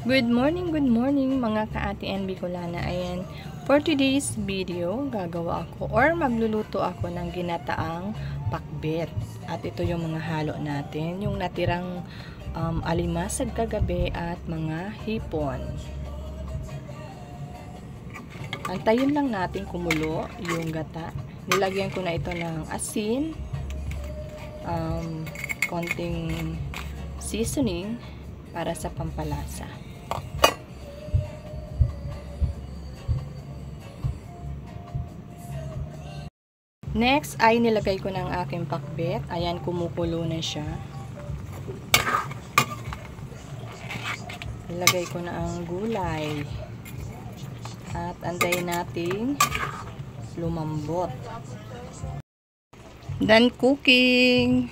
Good morning mga ka-ate and Bicolana. Ayan, for today's video, gagawa ako or magluluto ako ng ginataang pakbet. At ito yung mga halo natin, yung natirang alimasag kagabi at mga hipon. Antayin lang natin kumulo yung gata. Nilagyan ko na ito ng asin, konting seasoning para sa pampalasa. Next ay nilagay ko ng aking pakbet. Ayan, kumukulo na siya. Nilagay ko na ang gulay. At antayin nating lumambot. Done cooking!